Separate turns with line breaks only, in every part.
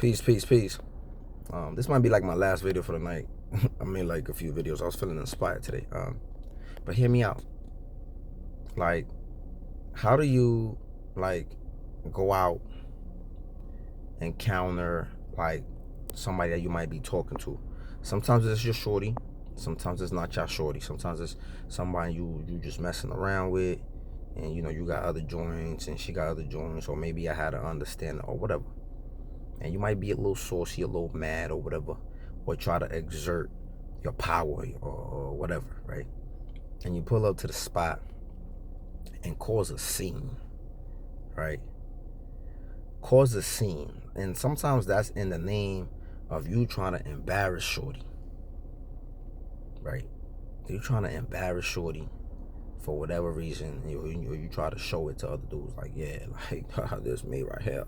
Peace, peace, peace. This might be like my last video for the night. I made like a few videos. I was feeling inspired today. But hear me out. Like, how do you like go out and counter like somebody that you might be talking to? Sometimes it's your shorty. Sometimes it's not your shorty. Sometimes it's somebody you just messing around with, and you got other joints and she got other joints, or maybe I had an understanding or whatever. And you might be a little saucy, a little mad or whatever, or try to exert your power or whatever, right? And you pull up to the spot and cause a scene, right? Cause a scene. And sometimes that's in the name of you trying to embarrass shorty, right? You trying to embarrass shorty for whatever reason. You try to show it to other dudes like, yeah, like this me right here.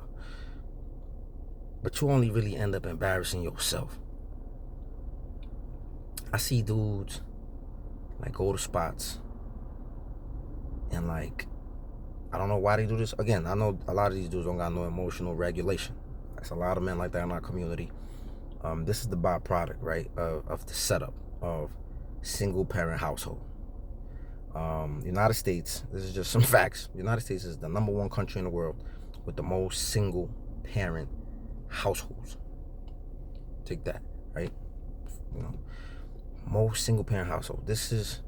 But you only really end up embarrassing yourself. I see dudes like go to spots and like, I don't know why they do this. Again, I know a lot of these dudes don't got no emotional regulation. There's a lot of men like that in our community. This is the byproduct, right, of the setup of single parent household. United States, this is just some facts. United States is the #1 country in the world with the most single parent households. Take that, right? Most single parent household. This is,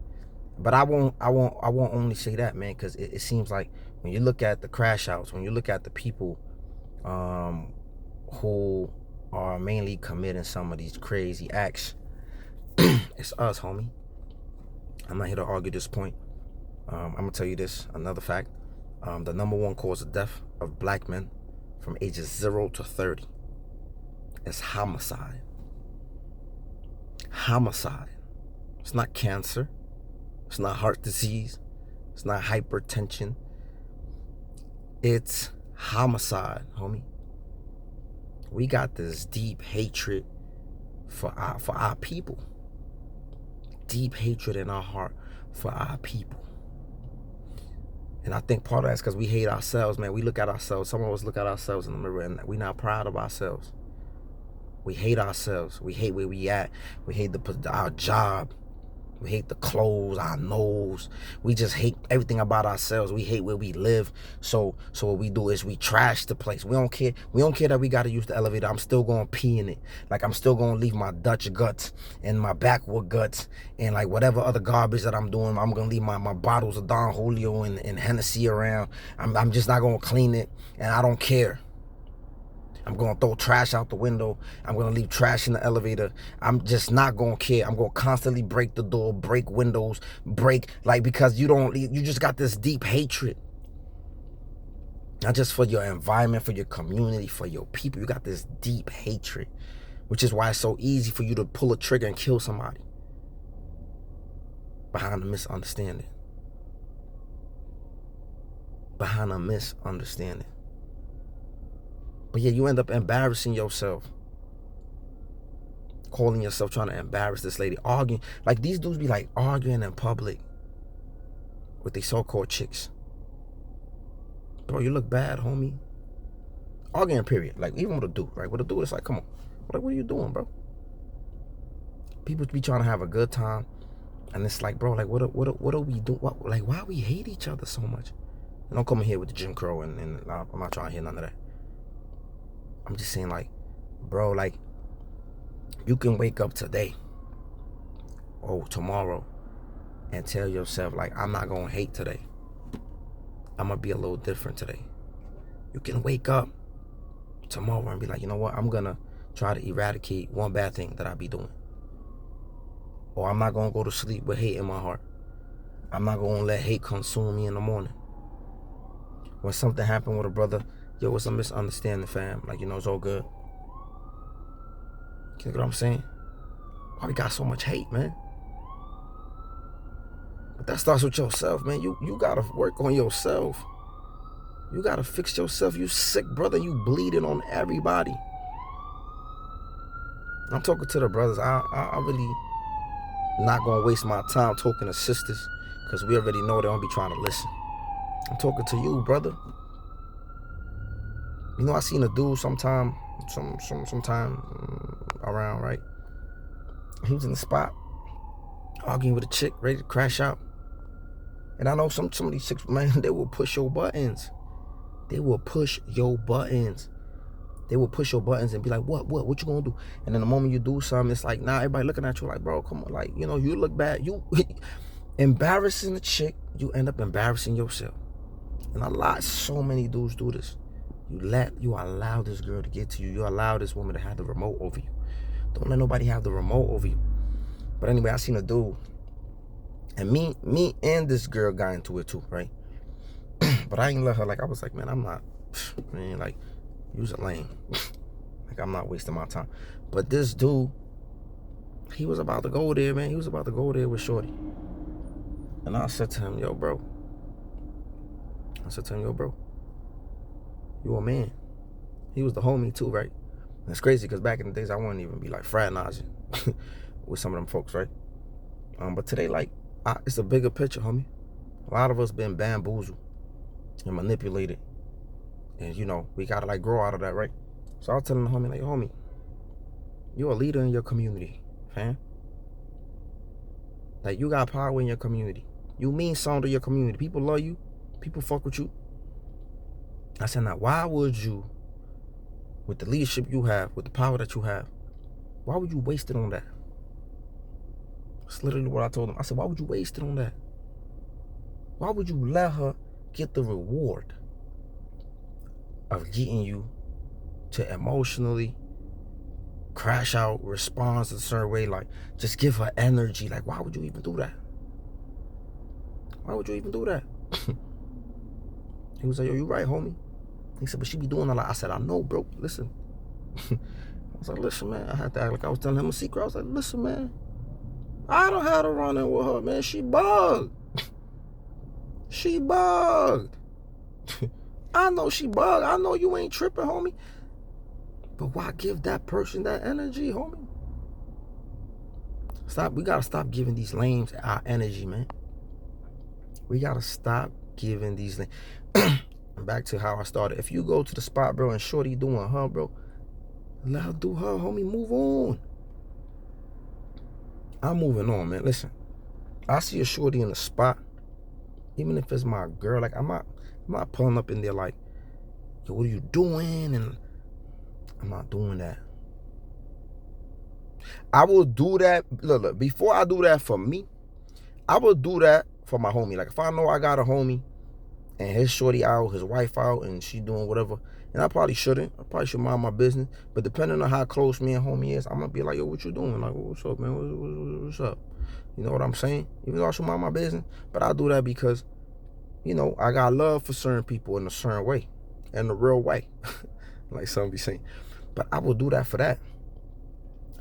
but I won't only say that, man, because it seems like when you look at the crash outs, when you look at the people who are mainly committing some of these crazy acts, it's us, homie. I'm not here to argue this point. I'm gonna tell you this, another fact. The #1 cause of death of black men from ages 0 to 30 is homicide. Homicide. It's not cancer. It's not heart disease. It's not hypertension. It's homicide, homie. We got this deep hatred for our people. Deep hatred in our heart for our people. And I think part of that's because we hate ourselves, man. We look at ourselves. Some of us look at ourselves in the mirror and we're not proud of ourselves. We hate ourselves. We hate where we at. We hate our job. We hate the clothes, our nose. We just hate everything about ourselves. We hate where we live. So what we do is we trash the place. We don't care. We don't care that we got to use the elevator. I'm still going to pee in it. Like, I'm still going to leave my Dutch guts and my backwood guts and like whatever other garbage that I'm doing. I'm going to leave my bottles of Don Julio and Hennessy around. I'm just not going to clean it, and I don't care. I'm going to throw trash out the window. I'm going to leave trash in the elevator. I'm just not going to care. I'm going to constantly break the door, break windows, because you just got this deep hatred. Not just for your environment, for your community, for your people. You got this deep hatred, which is why it's so easy for you to pull a trigger and kill somebody behind a misunderstanding. Behind a misunderstanding. But yeah, you end up embarrassing yourself. Calling yourself trying to embarrass this lady. Arguing. Like, these dudes be like arguing in public with these so-called chicks. Bro, you look bad, homie. Arguing, period. Like, even with a dude, right? With a dude, it's like, come on. Like, what are you doing, bro? People be trying to have a good time. And it's like, bro, like, what are we doing? Why we hate each other so much? And don't come in here with the Jim Crow and I'm not trying to hear none of that. I'm just saying, like, bro, like, you can wake up today or tomorrow and tell yourself, like, I'm not going to hate today. I'm going to be a little different today. You can wake up tomorrow and be like, you know what? I'm going to try to eradicate one bad thing that I be doing. Or I'm not going to go to sleep with hate in my heart. I'm not going to let hate consume me in the morning. When something happened with a brother, yo, it's a misunderstanding, fam. Like, it's all good. You know what I'm saying? Why we got so much hate, man? But that starts with yourself, man. You gotta work on yourself. You gotta fix yourself. You sick, brother. You bleeding on everybody. I'm talking to the brothers. I really not gonna waste my time talking to sisters, because we already know they don't be trying to listen. I'm talking to you, brother. I seen a dude sometime sometime around, right? He was in the spot arguing with a chick, ready to crash out. And I know some of these chicks, man, they will push your buttons. They will push your buttons. They will push your buttons and be like, what you gonna do? And then the moment you do something, it's like, nah, everybody looking at you like, bro, come on, like, you know, you look bad. You embarrassing the chick, you end up embarrassing yourself. And so many dudes do this. You allow this girl to get to you. You allow this woman to have the remote over you. Don't let nobody have the remote over you. But anyway, I seen a dude, and me and this girl got into it too, right? But I ain't let her. Like, I was like, man, I'm not, man, like, you's a lame. Like, I'm not wasting my time. But this dude, he was about to go there, man. He was about to go there with shorty. And I said to him, yo, bro. You a man. He was the homie too, right? And it's crazy because back in the days, I wouldn't even be like fraternizing with some of them folks, right? But today, like, it's a bigger picture, homie. A lot of us been bamboozled and manipulated. And, you know, we got to, like, grow out of that, right? So I was telling the homie, like, homie, you're a leader in your community, fam. Like, you got power in your community. You mean something to your community. People love you. People fuck with you. I said, now, why would you, with the leadership you have, with the power that you have, why would you waste it on that? That's literally what I told him. I said, why would you waste it on that? Why would you let her get the reward of getting you to emotionally crash out, respond a certain way, like, just give her energy? Like, why would you even do that? Why would you even do that? He was like, yo, you right, homie. He said, but she be doing a lot. I said, I know, bro. Listen. I was like, listen, man. I had to act like I was telling him a secret. I was like, listen, man. I don't have to run in with her, man. She bugged. She bugged. I know she bugged. I know you ain't tripping, homie. But why give that person that energy, homie? Stop. We gotta stop giving these lames our energy, man. We gotta stop giving these lames. Back to how I started. If you go to the spot, bro, and shorty doing her, bro, let her do her, homie. Move on. I'm moving on, man. Listen, I see a shorty in the spot, even if it's my girl, like, I'm not pulling up in there like, yo, what are you doing? And I'm not doing that. I will do that. Look, before I do that for me, I will do that for my homie. Like, if I know I got a homie and his shorty out, his wife out, and she doing whatever, and I probably shouldn't. I probably should mind my business. But depending on how close me and homie is, I'm gonna be like, yo, what you doing? Like, what's up, man? What's up? You know what I'm saying? Even though I should mind my business, but I do that because, you know, I got love for certain people in a certain way, in the real way, like some be saying. But I will do that for that.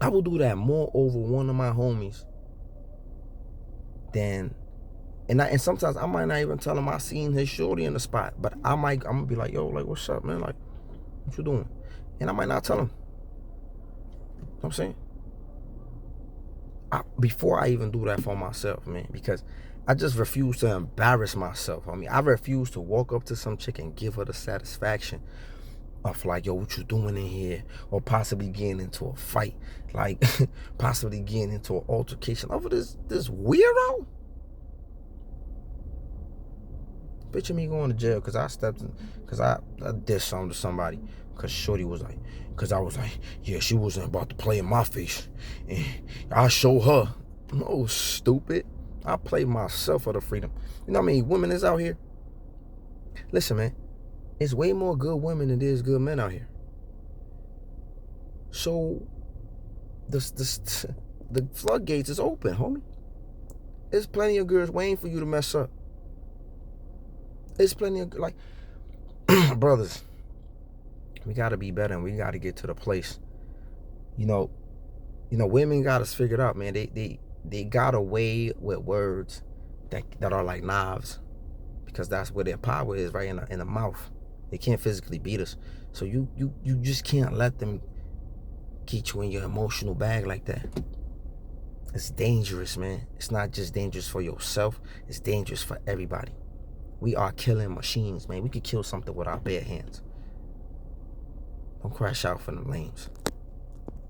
I will do that more over one of my homies than. And sometimes I might not even tell him I seen his shorty in the spot, but I'm gonna be like, yo, like, what's up, man? Like, what you doing? And I might not tell him. You know what I'm saying? Before I even do that for myself, man, because I just refuse to embarrass myself. I mean, I refuse to walk up to some chick and give her the satisfaction of, like, yo, what you doing in here? Or possibly getting into a fight, like, possibly getting into an altercation over this weirdo. Picture me going to jail because I did something to somebody because shorty was like, because I was like, yeah, she wasn't about to play in my face. And I show her. No, stupid. I play myself for the freedom. You know what I mean? Women is out here. Listen, man. It's way more good women than there's good men out here. So, the floodgates is open, homie. There's plenty of girls waiting for you to mess up. There's plenty of, like, brothers, we got to be better, and we got to get to the place. You know, women got us figured out, man. They got away with words that are like knives, because that's where their power is, right in the mouth. They can't physically beat us. So you just can't let them get you in your emotional bag like that. It's dangerous, man. It's not just dangerous for yourself. It's dangerous for everybody. We are killing machines, man. We could kill something with our bare hands. Don't crash out for them lames.